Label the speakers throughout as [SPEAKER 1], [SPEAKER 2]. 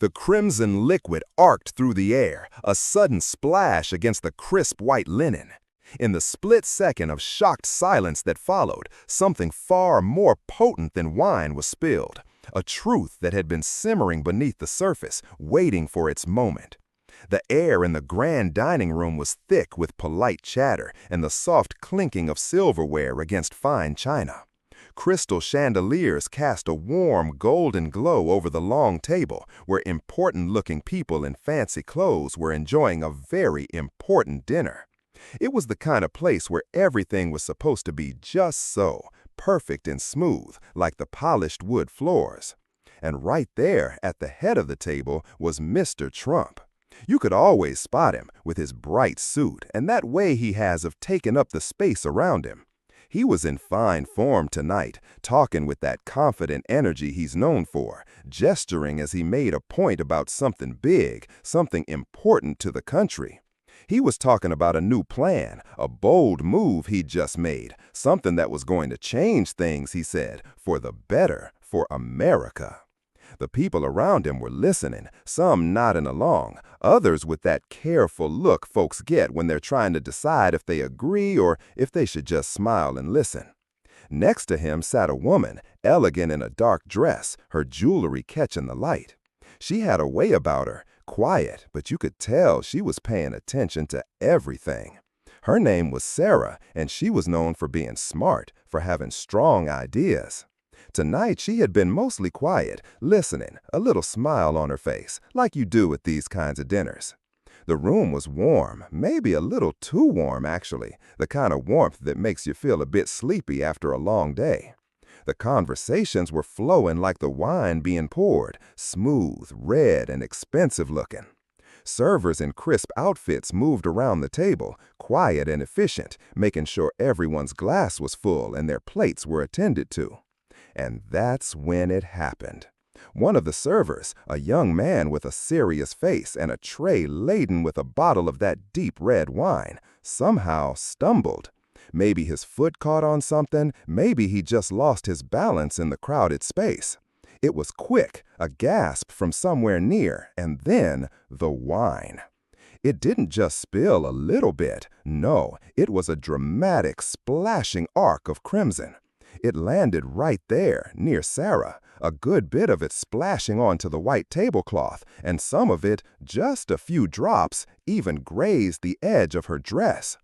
[SPEAKER 1] The crimson liquid arced through the air, a sudden splash against the crisp white linen. In the split second of shocked silence that followed, something far more potent than wine was spilled, a truth that had been simmering beneath the surface, waiting for its moment. The air in the grand dining room was thick with polite chatter and the soft clinking of silverware against fine china. Crystal chandeliers cast a warm, golden glow over the long table where important-looking people in fancy clothes were enjoying a very important dinner. It was the kind of place where everything was supposed to be just so, perfect and smooth, like the polished wood floors. And right there at the head of the table was Mr. Trump. You could always spot him with his bright suit and that way he has of taking up the space around him. He was in fine form tonight, talking with that confident energy he's known for, gesturing as he made a point about something big, something important to the country. He was talking about a new plan, a bold move he'd just made, something that was going to change things, he said, for the better, for America. The people around him were listening, some nodding along, others with that careful look folks get when they're trying to decide if they agree or if they should just smile and listen. Next to him sat a woman, elegant in a dark dress, her jewelry catching the light. She had a way about her, quiet, but you could tell she was paying attention to everything. Her name was Sarah, and she was known for being smart, for having strong ideas. Tonight she had been mostly quiet, listening, a little smile on her face, like you do at these kinds of dinners. The room was warm, maybe a little too warm actually, the kind of warmth that makes you feel a bit sleepy after a long day. The conversations were flowing like the wine being poured, smooth, red, and expensive looking. Servers in crisp outfits moved around the table, quiet and efficient, making sure everyone's glass was full and their plates were attended to. And that's when it happened. One of the servers, a young man with a serious face and a tray laden with a bottle of that deep red wine, somehow stumbled. Maybe his foot caught on something, maybe he just lost his balance in the crowded space. It was quick, a gasp from somewhere near, and then the wine. It didn't just spill a little bit, no, it was a dramatic, splashing arc of crimson. It landed right there, near Sarah, a good bit of it splashing onto the white tablecloth, and some of it, just a few drops, even grazed the edge of her dress.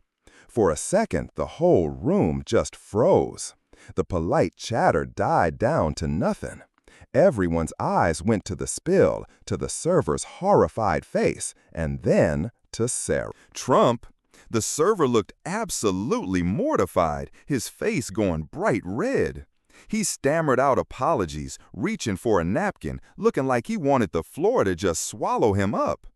[SPEAKER 1] For a second, the whole room just froze. The polite chatter died down to nothing. Everyone's eyes went to the spill, to the server's horrified face, and then to Sarah. Trump? The server looked absolutely mortified, his face going bright red. He stammered out apologies, reaching for a napkin, looking like he wanted the floor to just swallow him up.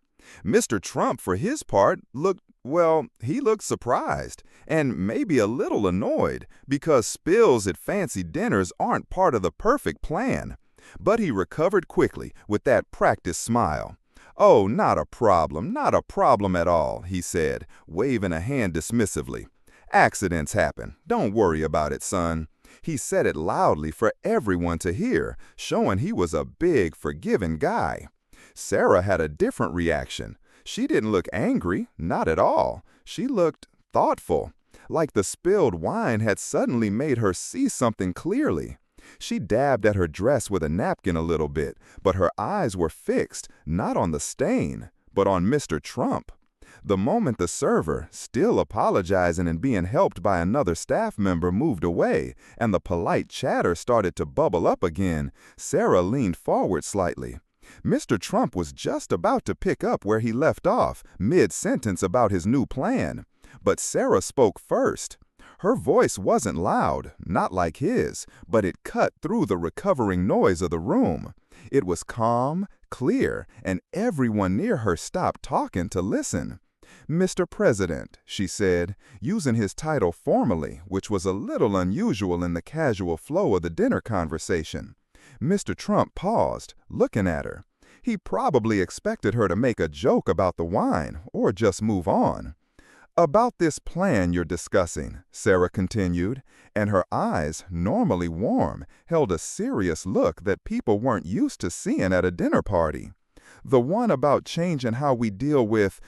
[SPEAKER 1] Mr. Trump, for his part, he looked surprised and maybe a little annoyed because spills at fancy dinners aren't part of the perfect plan. But he recovered quickly with that practiced smile. "Oh, not a problem at all," he said, waving a hand dismissively. "Accidents happen. Don't worry about it, son." He said it loudly for everyone to hear, showing he was a big, forgiving guy. Sarah had a different reaction. She didn't look angry, not at all. She looked thoughtful, like the spilled wine had suddenly made her see something clearly. She dabbed at her dress with a napkin a little bit, but her eyes were fixed, not on the stain, but on Mr. Trump. The moment the server, still apologizing and being helped by another staff member, moved away, and the polite chatter started to bubble up again, Sarah leaned forward slightly. Mr. Trump was just about to pick up where he left off, mid-sentence about his new plan. But Sarah spoke first. Her voice wasn't loud, not like his, but it cut through the recovering noise of the room. It was calm, clear, and everyone near her stopped talking to listen. "Mr. President," she said, using his title formally, which was a little unusual in the casual flow of the dinner conversation. Mr. Trump paused, looking at her. He probably expected her to make a joke about the wine, or just move on. "About this plan you're discussing," Sarah continued, and her eyes, normally warm, held a serious look that people weren't used to seeing at a dinner party. The one about changing how we deal with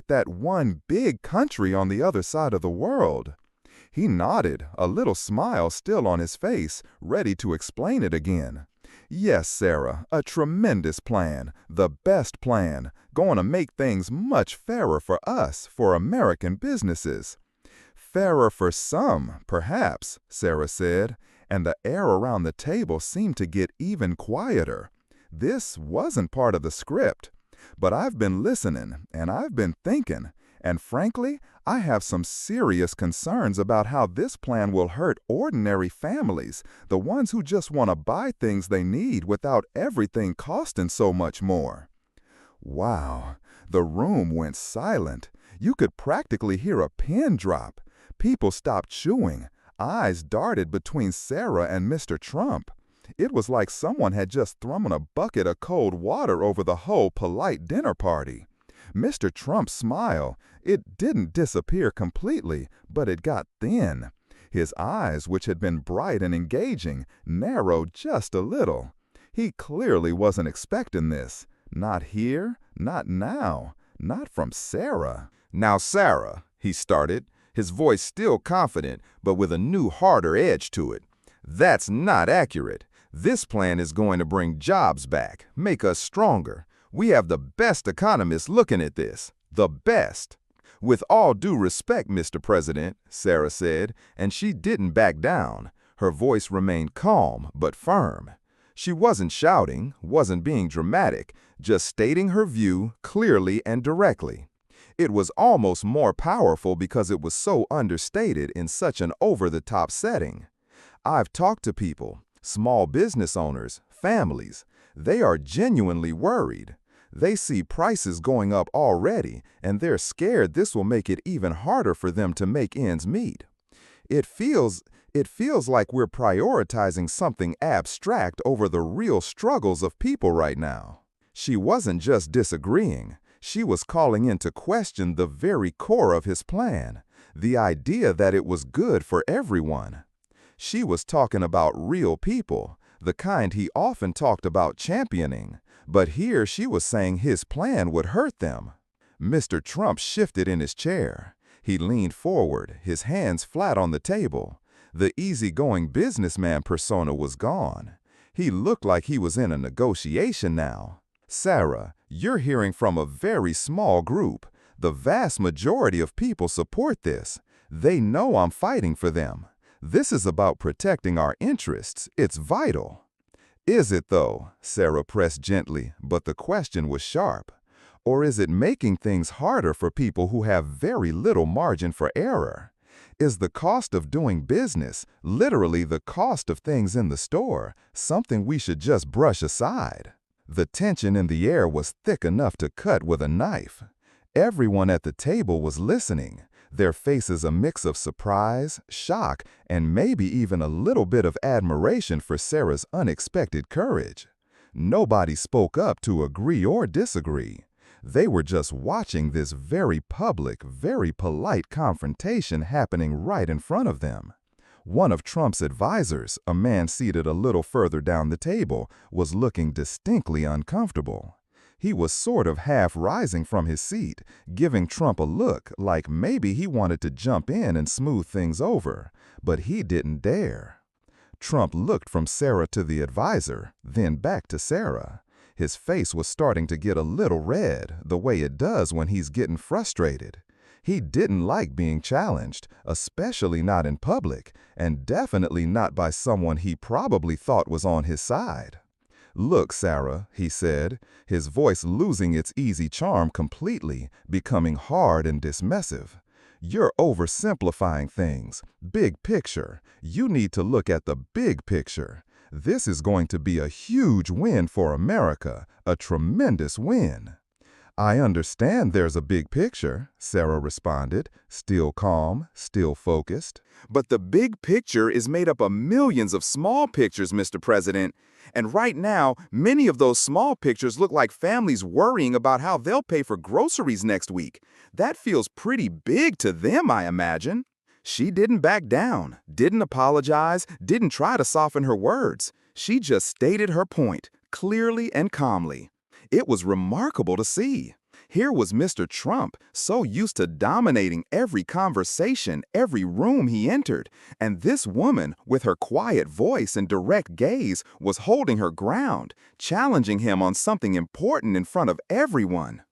[SPEAKER 1] that one big country on the other side of the world." He nodded, a little smile still on his face, ready to explain it again. "Yes, Sarah, a tremendous plan, the best plan, going to make things much fairer for us, for American businesses." "Fairer for some, perhaps," Sarah said, and the air around the table seemed to get even quieter. This wasn't part of the script, but I've been listening, and I've been thinking, and frankly, I have some serious concerns about how this plan will hurt ordinary families, the ones who just want to buy things they need without everything costing so much more. Wow, the room went silent. You could practically hear a pin drop. People stopped chewing. Eyes darted between Sarah and Mr. Trump. It was like someone had just thrown a bucket of cold water over the whole polite dinner party. Mr. Trump's smile, it didn't disappear completely, but it got thin. His eyes, which had been bright and engaging, narrowed just a little. He clearly wasn't expecting this. Not here, not now, not from Sarah.
[SPEAKER 2] "Now, Sarah," he started, his voice still confident, but with a new, harder edge to it. "That's not accurate. This plan is going to bring jobs back, make us stronger. We have the best economists looking at this. The best." "With all due respect, Mr. President," Sarah said, and she didn't back down. Her voice remained calm but firm. She wasn't shouting, wasn't being dramatic, just stating her view clearly and directly. It was almost more powerful because it was so understated in such an over-the-top setting. "I've talked to people, small business owners, families. They are genuinely worried. They see prices going up already, and they're scared this will make it even harder for them to make ends meet. It feels like we're prioritizing something abstract over the real struggles of people right now." She wasn't just disagreeing. She was calling into question the very core of his plan, the idea that it was good for everyone. She was talking about real people, the kind he often talked about championing, but here she was saying his plan would hurt them. Mr. Trump shifted in his chair. He leaned forward, his hands flat on the table. The easygoing businessman persona was gone. He looked like he was in a negotiation now. "Sarah, you're hearing from a very small group. The vast majority of people support this. They know I'm fighting for them. This is about protecting our interests. It's vital." "Is it, though?" Sarah pressed gently, but the question was sharp. "Or is it making things harder for people who have very little margin for error? Is the cost of doing business, literally the cost of things in the store, something we should just brush aside?" The tension in the air was thick enough to cut with a knife. Everyone at the table was listening, their faces a mix of surprise, shock, and maybe even a little bit of admiration for Sarah's unexpected courage. Nobody spoke up to agree or disagree. They were just watching this very public, very polite confrontation happening right in front of them. One of Trump's advisors, a man seated a little further down the table, was looking distinctly uncomfortable. He was sort of half rising from his seat, giving Trump a look like maybe he wanted to jump in and smooth things over, but he didn't dare. Trump looked from Sarah to the advisor, then back to Sarah. His face was starting to get a little red, the way it does when he's getting frustrated. He didn't like being challenged, especially not in public, and definitely not by someone he probably thought was on his side. "Look, Sarah," he said, his voice losing its easy charm completely, becoming hard and dismissive. "You're oversimplifying things. Big picture. You need to look at the big picture. This is going to be a huge win for America, a tremendous win." "I understand there's a big picture," Sarah responded, still calm, still focused. "But the big picture is made up of millions of small pictures, Mr. President. And right now, many of those small pictures look like families worrying about how they'll pay for groceries next week. That feels pretty big to them, I imagine." She didn't back down, didn't apologize, didn't try to soften her words. She just stated her point, clearly and calmly. It was remarkable to see. Here was Mr. Trump, so used to dominating every conversation, every room he entered, and this woman, with her quiet voice and direct gaze, was holding her ground, challenging him on something important in front of everyone.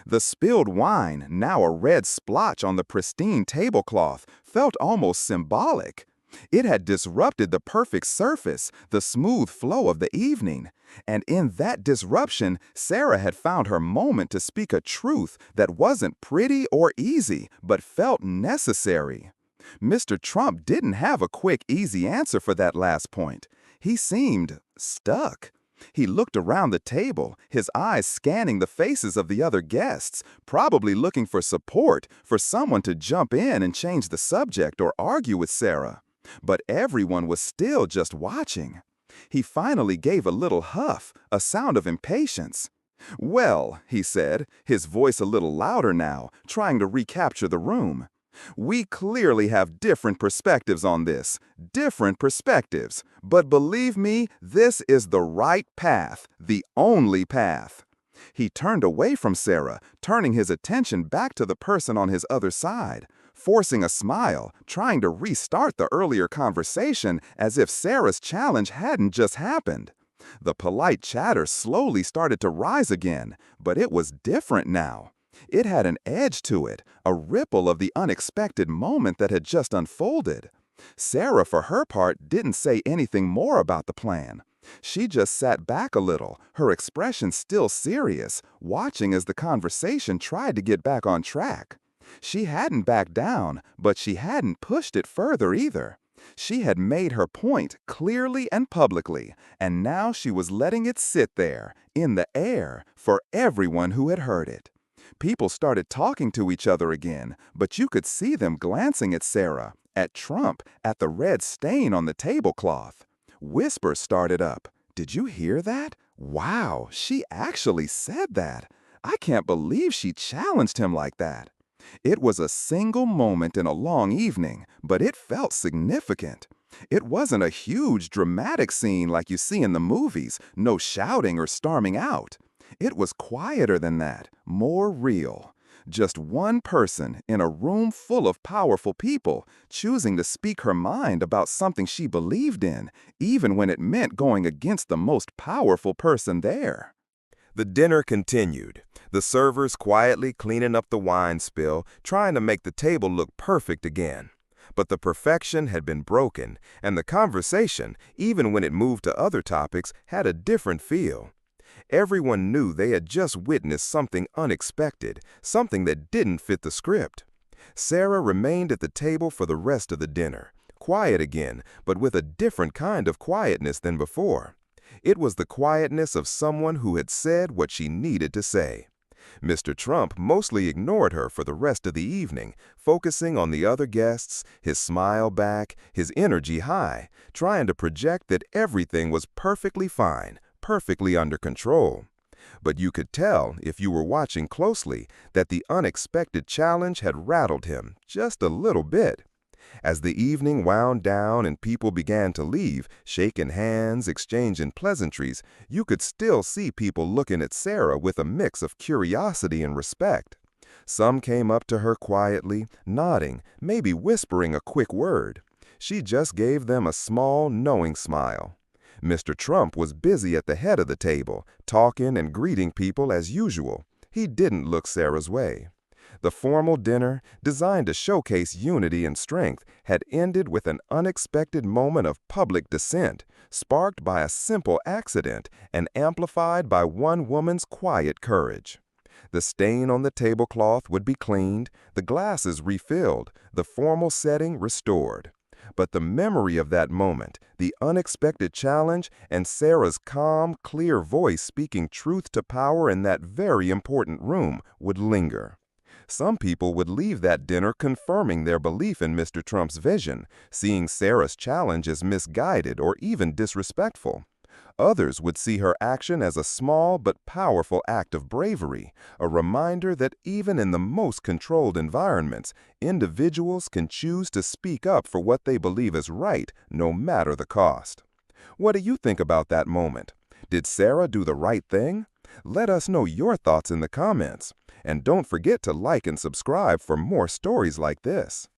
[SPEAKER 2] The spilled wine, now a red splotch on the pristine tablecloth, felt almost symbolic. It had disrupted the perfect surface, the smooth flow of the evening. And in that disruption, Sarah had found her moment to speak a truth that wasn't pretty or easy, but felt necessary. Mr. Trump didn't have a quick, easy answer for that last point. He seemed stuck. He looked around the table, his eyes scanning the faces of the other guests, probably looking for support, for someone to jump in and change the subject or argue with Sarah. But everyone was still just watching. He finally gave a little huff, a sound of impatience. "Well," he said, his voice a little louder now, trying to recapture the room. "We clearly have different perspectives on this, different perspectives. But believe me, this is the right path, the only path." He turned away from Sarah, turning his attention back to the person on his other side, forcing a smile, trying to restart the earlier conversation as if Sarah's challenge hadn't just happened. The polite chatter slowly started to rise again, but it was different now. It had an edge to it, a ripple of the unexpected moment that had just unfolded. Sarah, for her part, didn't say anything more about the plan. She just sat back a little, her expression still serious, watching as the conversation tried to get back on track. She hadn't backed down, but she hadn't pushed it further either. She had made her point clearly and publicly, and now she was letting it sit there, in the air, for everyone who had heard it. People started talking to each other again, but you could see them glancing at Sarah, at Trump, at the red stain on the tablecloth. Whispers started up. "Did you hear that? Wow, she actually said that. I can't believe she challenged him like that." It was a single moment in a long evening, but it felt significant. It wasn't a huge, dramatic scene like you see in the movies, no shouting or storming out. It was quieter than that, more real. Just one person in a room full of powerful people choosing to speak her mind about something she believed in, even when it meant going against the most powerful person there.
[SPEAKER 1] The dinner continued, the servers quietly cleaning up the wine spill, trying to make the table look perfect again. But the perfection had been broken, and the conversation, even when it moved to other topics, had a different feel. Everyone knew they had just witnessed something unexpected, something that didn't fit the script. Sarah remained at the table for the rest of the dinner, quiet again, but with a different kind of quietness than before. It was the quietness of someone who had said what she needed to say. Mr. Trump mostly ignored her for the rest of the evening, focusing on the other guests, his smile back, his energy high, trying to project that everything was perfectly fine, perfectly under control. But you could tell, if you were watching closely, that the unexpected challenge had rattled him just a little bit. As the evening wound down and people began to leave, shaking hands, exchanging pleasantries, you could still see people looking at Sarah with a mix of curiosity and respect. Some came up to her quietly, nodding, maybe whispering a quick word. She just gave them a small, knowing smile. Mr. Trump was busy at the head of the table, talking and greeting people as usual. He didn't look Sarah's way. The formal dinner, designed to showcase unity and strength, had ended with an unexpected moment of public dissent, sparked by a simple accident and amplified by one woman's quiet courage. The stain on the tablecloth would be cleaned, the glasses refilled, the formal setting restored. But the memory of that moment, the unexpected challenge, and Sarah's calm, clear voice speaking truth to power in that very important room would linger. Some people would leave that dinner confirming their belief in Mr. Trump's vision, seeing Sarah's challenge as misguided or even disrespectful. Others would see her action as a small but powerful act of bravery, a reminder that even in the most controlled environments, individuals can choose to speak up for what they believe is right, no matter the cost. What do you think about that moment? Did Sarah do the right thing? Let us know your thoughts in the comments. And don't forget to like and subscribe for more stories like this.